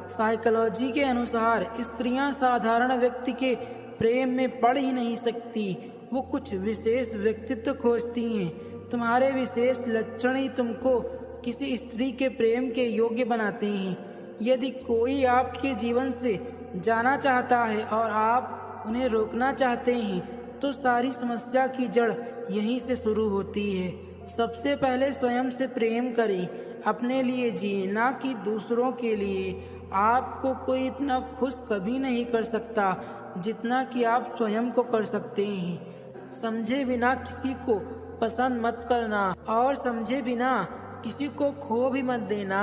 Psychology के अनुसार स्त्रियां साधारण व्यक्ति के प्रेम में पड़ ही नहीं सकती। वो कुछ विशेष व्यक्तित्व खोजती हैं। तुम्हारे विशेष लक्षण ही तुमको किसी स्त्री के प्रेम के योग्य बनाते हैं। यदि कोई आपके जीवन से जाना चाहता है और आप उन्हें रोकना चाहते हैं तो सारी समस्या की जड़ यहीं से शुरू होती है। सबसे पहले स्वयं से प्रेम करें, अपने लिए जिए, ना कि दूसरों के लिए। आपको कोई इतना खुश कभी नहीं कर सकता जितना कि आप स्वयं को कर सकते हैं। समझे बिना किसी को पसंद मत करना और समझे बिना किसी को खो भी मत देना।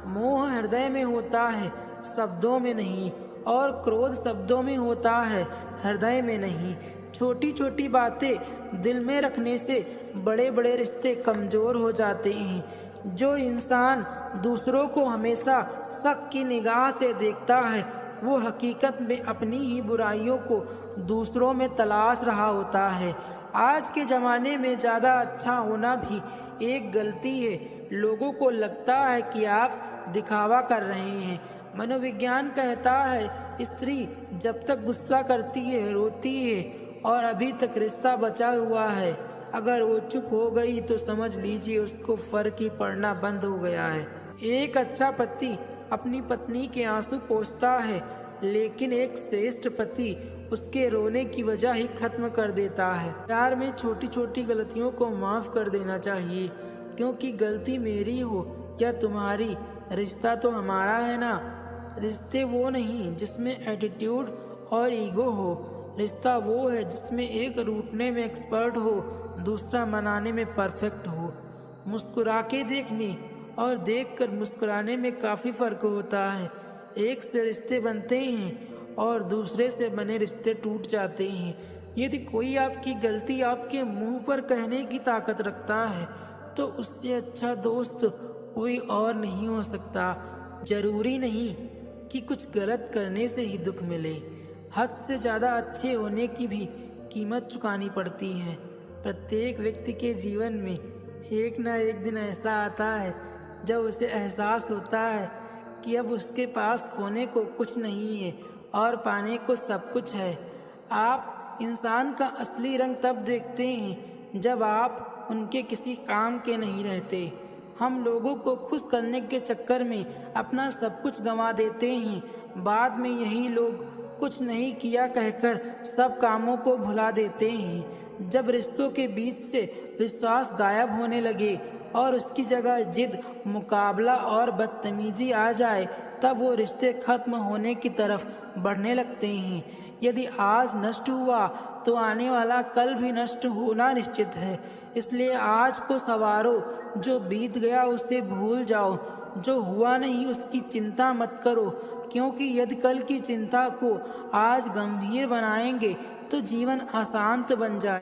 मोह हृदय में होता है, शब्दों में नहीं, और क्रोध शब्दों में होता है, हृदय में नहीं। छोटी छोटी बातें दिल में रखने से बड़े बड़े रिश्ते कमज़ोर हो जाते हैं। जो इंसान दूसरों को हमेशा शक की निगाह से देखता है वो हकीकत में अपनी ही बुराइयों को दूसरों में तलाश रहा होता है। आज के ज़माने में ज़्यादा अच्छा होना भी एक गलती है। लोगों को लगता है कि आप दिखावा कर रहे हैं। मनोविज्ञान कहता है स्त्री जब तक गुस्सा करती है, रोती है और अभी तक रिश्ता बचा हुआ है, अगर वो चुप हो गई तो समझ लीजिए उसको फर्क ही पड़ना बंद हो गया है। एक अच्छा पति अपनी पत्नी के आंसू पोंछता है, लेकिन एक श्रेष्ठ पति उसके रोने की वजह ही खत्म कर देता है। प्यार में छोटी छोटी गलतियों को माफ़ कर देना चाहिए, क्योंकि गलती मेरी हो या तुम्हारी, रिश्ता तो हमारा है ना। रिश्ते वो नहीं जिसमें एटीट्यूड और ईगो हो। रिश्ता वो है जिसमें एक रूठने में एक्सपर्ट हो, दूसरा मनाने में परफेक्ट हो। मुस्कुरा के देखने और देखकर मुस्कुराने में काफ़ी फ़र्क होता है। एक से रिश्ते बनते हैं और दूसरे से बने रिश्ते टूट जाते हैं। यदि कोई आपकी गलती आपके मुंह पर कहने की ताकत रखता है तो उससे अच्छा दोस्त कोई और नहीं हो सकता। जरूरी नहीं कि कुछ गलत करने से ही दुख मिले। हद से ज़्यादा अच्छे होने की भी कीमत चुकानी पड़ती है। प्रत्येक व्यक्ति के जीवन में एक ना एक दिन ऐसा आता है जब उसे एहसास होता है कि अब उसके पास खोने को कुछ नहीं है और पाने को सब कुछ है। आप इंसान का असली रंग तब देखते हैं जब आप उनके किसी काम के नहीं रहते। हम लोगों को खुश करने के चक्कर में अपना सब कुछ गंवा देते हैं। बाद में यही लोग कुछ नहीं किया कहकर सब कामों को भुला देते हैं। जब रिश्तों के बीच से विश्वास गायब होने लगे और उसकी जगह जिद, मुकाबला और बदतमीजी आ जाए, तब वो रिश्ते खत्म होने की तरफ बढ़ने लगते हैं। यदि आज नष्ट हुआ तो आने वाला कल भी नष्ट होना निश्चित है। इसलिए आज को संवारो, जो बीत गया उसे भूल जाओ, जो हुआ नहीं उसकी चिंता मत करो, क्योंकि यदि कल की चिंता को आज गंभीर बनाएंगे तो जीवन अशांत बन जाए।